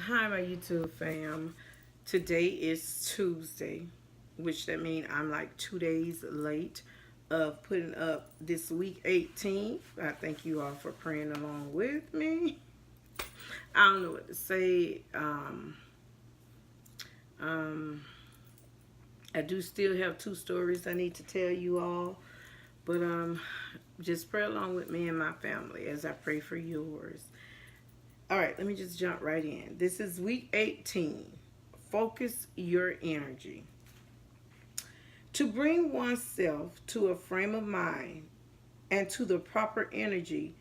Hi, my YouTube fam. Today is Tuesday, which that means I'm like 2 days late of putting up this week 18th. I thank you all for praying along with me. I don't know what to say. Um, I do still have two stories I need to tell you all, but just pray along with me and my family as I pray for yours. All right, let me just jump right in. This is week 18. Focus your energy. To bring oneself to a frame of mind and to the proper energy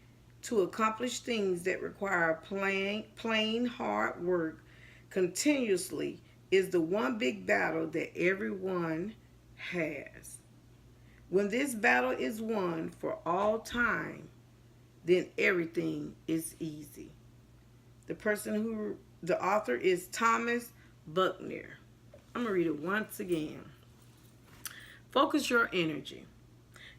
to accomplish things that require plain hard work continuously is the one big battle that everyone has. When this battle is won for all time, then everything is easy. The author is Thomas Buckner. I'm going to read it once again. Focus your energy.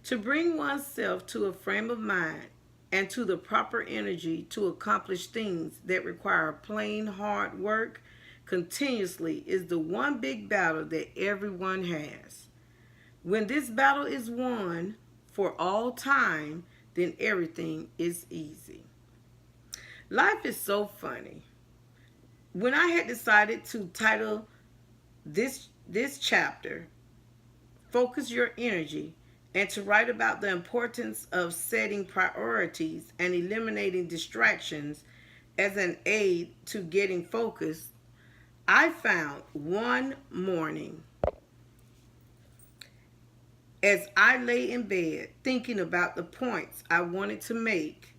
To bring oneself to a frame of mind and to the proper energy to accomplish things that require plain hard work continuously is the one big battle that everyone has. When this battle is won for all time, then everything is easy. Life is so funny. When I had decided to title this chapter Focus Your Energy and to write about the importance of setting priorities and eliminating distractions as an aid to getting focused, I found one morning as I lay in bed thinking about the points I wanted to make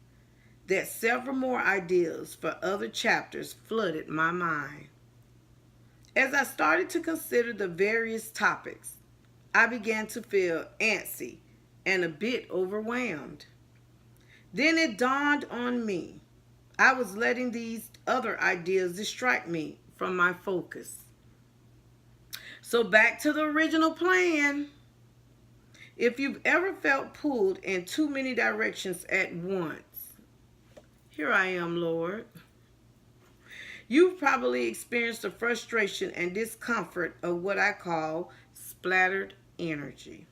that several more ideas for other chapters flooded my mind. As I started to consider the various topics, I began to feel antsy and a bit overwhelmed. Then it dawned on me I was letting these other ideas distract me from my focus. So back to the original plan. If you've ever felt pulled in too many directions at once, here I am, Lord. You've probably experienced the frustration and discomfort of what I call splattered energy.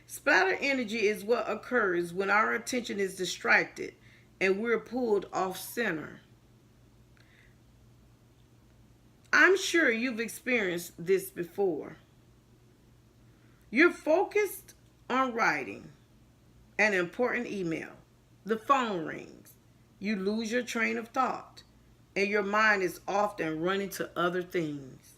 Splattered energy is what occurs when our attention is distracted and we're pulled off center. I'm sure you've experienced this before. You're focused on writing an important email. The phone rings. You lose your train of thought, and your mind is often running to other things.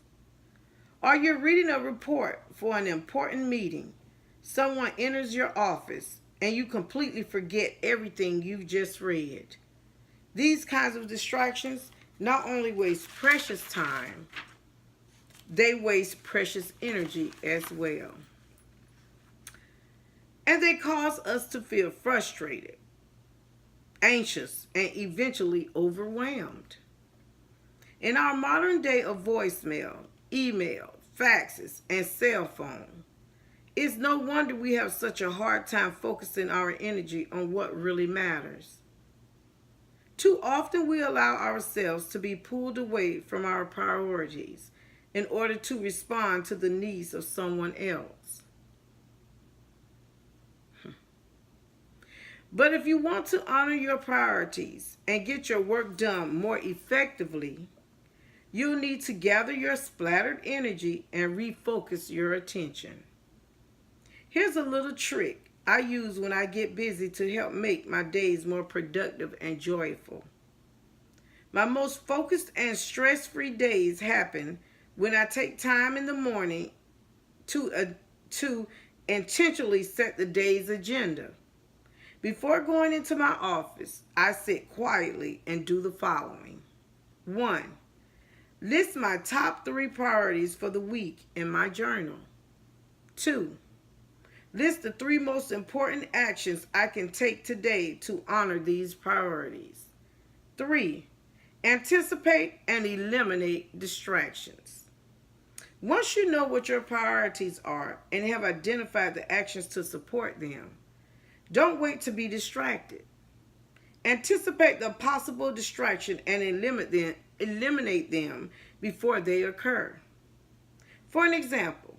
Or you're reading a report for an important meeting. Someone enters your office, and you completely forget everything you've just read. These kinds of distractions not only waste precious time, they waste precious energy as well. And they cause us to feel frustrated, anxious, and eventually overwhelmed. In our modern day of voicemail, email, faxes, and cell phone, it's no wonder we have such a hard time focusing our energy on what really matters. Too often we allow ourselves to be pulled away from our priorities in order to respond to the needs of someone else. But if you want to honor your priorities and get your work done more effectively, you'll need to gather your splattered energy and refocus your attention. Here's a little trick I use when I get busy to help make my days more productive and joyful. My most focused and stress-free days happen when I take time in the morning to intentionally set the day's agenda. Before going into my office, I sit quietly and do the following. 1. List my top 3 priorities for the week in my journal. 2. List the 3 most important actions I can take today to honor these priorities. 3. Anticipate and eliminate distractions. Once you know what your priorities are and have identified the actions to support them, don't wait to be distracted. Anticipate the possible distraction and eliminate them before they occur. For an example,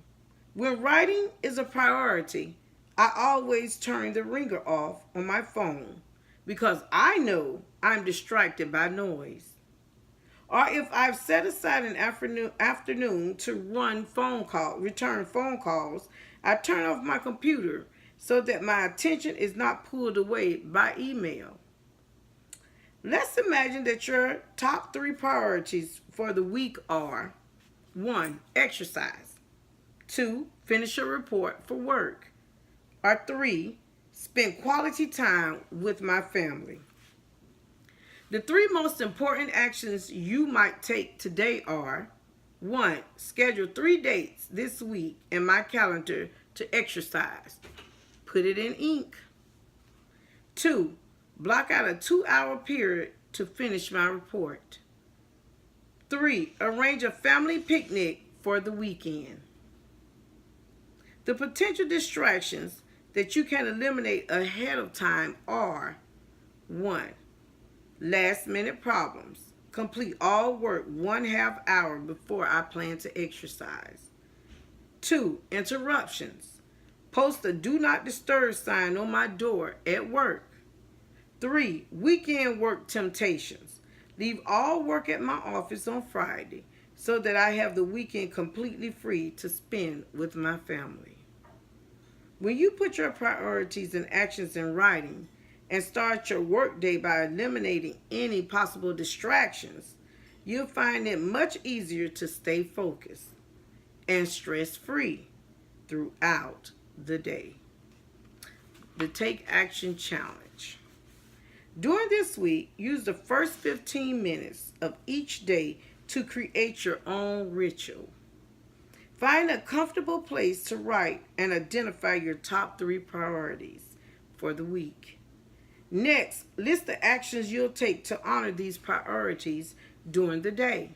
when writing is a priority, I always turn the ringer off on my phone because I know I'm distracted by noise. Or if I've set aside an afternoon to return phone calls, I turn off my computer so that my attention is not pulled away by email. Let's imagine that your top 3 priorities for the week are: 1. Exercise. 2. Finish a report for work. Or 3. Spend quality time with my family. The 3 most important actions you might take today are: 1. Schedule 3 dates this week in my calendar to exercise. Put it in ink. 2. Block out a 2-hour period to finish my report. 3. Arrange a family picnic for the weekend. The potential distractions that you can eliminate ahead of time are: 1. Last-minute problems. Complete all work 1/2 hour before I plan to exercise. 2. Interruptions. Post a do not disturb sign on my door at work. 3. Weekend work temptations. Leave all work at my office on Friday so that I have the weekend completely free to spend with my family. When you put your priorities and actions in writing and start your workday by eliminating any possible distractions, you'll find it much easier to stay focused and stress-free throughout the day. The Take Action Challenge. During this week, use the first 15 minutes of each day to create your own ritual. Find a comfortable place to write and identify your top 3 priorities for the week. Next, list the actions you'll take to honor these priorities during the day.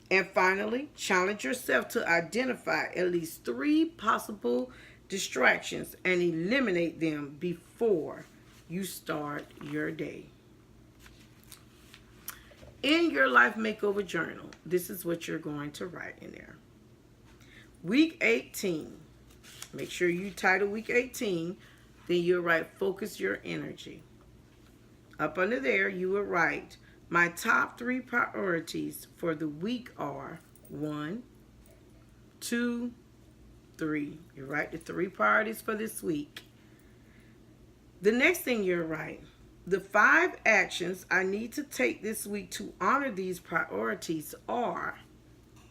And finally, challenge yourself to identify at least 3 possible distractions and eliminate them before you start your day. In your Life Makeover Journal, this is what you're going to write in there. Week 18. Make sure you title week 18. Then you'll write Focus Your Energy. Up under there, you will write, my top 3 priorities for the week are 1, 2, 3. You write the 3 priorities for this week. The next thing you'll write, the 5 actions I need to take this week to honor these priorities are,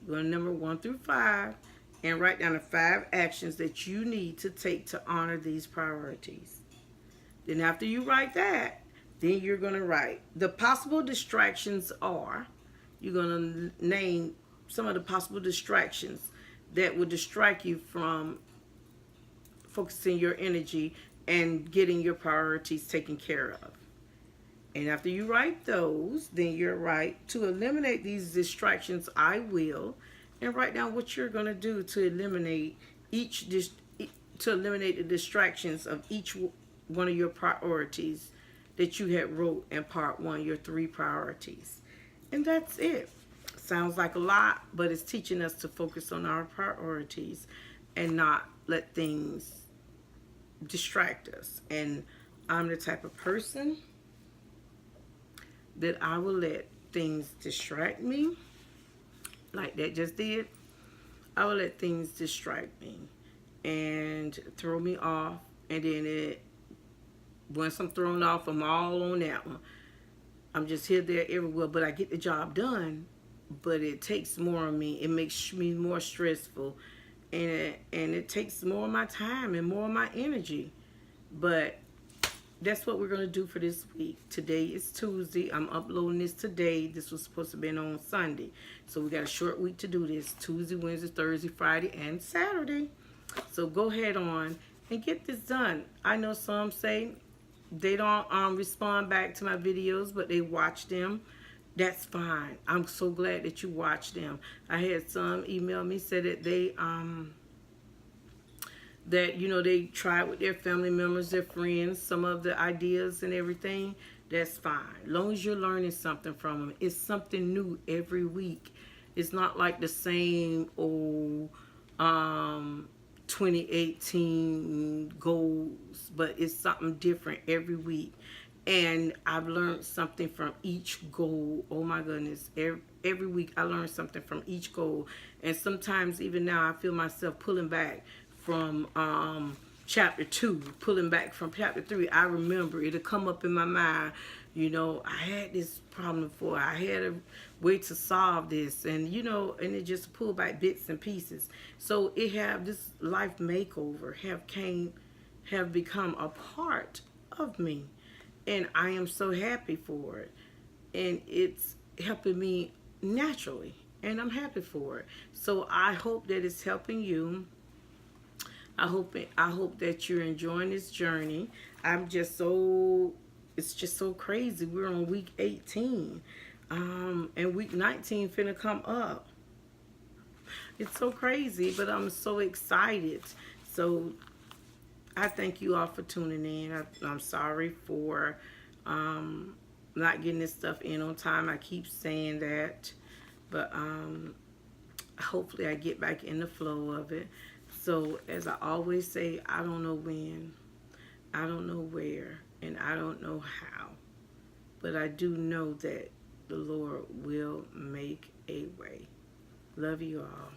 go to number 1 through 5, and write down the 5 actions that you need to take to honor these priorities. Then after you write that, then you're going to write the possible distractions are, you're going to name some of the possible distractions that will distract you from focusing your energy and getting your priorities taken care of. And after you write those, then you're right to eliminate these distractions, I will, and write down what you're going to do to eliminate the distractions of each one of your priorities that you had wrote in part 1, your 3 priorities. And that's it. Sounds like a lot, but it's teaching us to focus on our priorities and not let things distract us. And I'm the type of person that I will let things distract me, like that just did. I will let things distract me and throw me off, and then once I'm thrown off, I'm all on that one. I'm just here, there, everywhere, but I get the job done, but it takes more of me. It makes me more stressful, and it takes more of my time and more of my energy. But that's what we're going to do for this week. Today is Tuesday. I'm uploading this today. This was supposed to be on Sunday. So we got a short week to do this. Tuesday, Wednesday, Thursday, Friday, and Saturday. So go ahead on and get this done. I know some say they don't respond back to my videos, but they watch them. That's fine. I'm so glad that you watch them. I had some email me, said that they they try with their family members, their friends, some of the ideas and everything. that's fine. As long as you're learning something from them. It's something new every week. It's not like the same old 2018 goals, but it's something different every week. And I've learned something from each goal. Oh my goodness. Every week I learn something from each goal. And sometimes even now I feel myself pulling back from chapter 2, pulling back from chapter 3. I remember it'll come up in my mind, you know, I had this problem before, I had a way to solve this, and you know, and it just pull back bits and pieces. So it have this life makeover have become a part of me, and I am so happy for it, and it's helping me naturally, and I'm happy for it. So I hope that it's helping you. I hope that you're enjoying this journey. I'm just so It's just so crazy. We're on week 18. And week 19 finna come up. It's so crazy, but I'm so excited. So I thank you all for tuning in. I'm sorry for not getting this stuff in on time. I keep saying that, but hopefully I get back in the flow of it. So as I always say, I don't know when, I don't know where, and I don't know how, but I do know that the Lord will make a way. Love you all.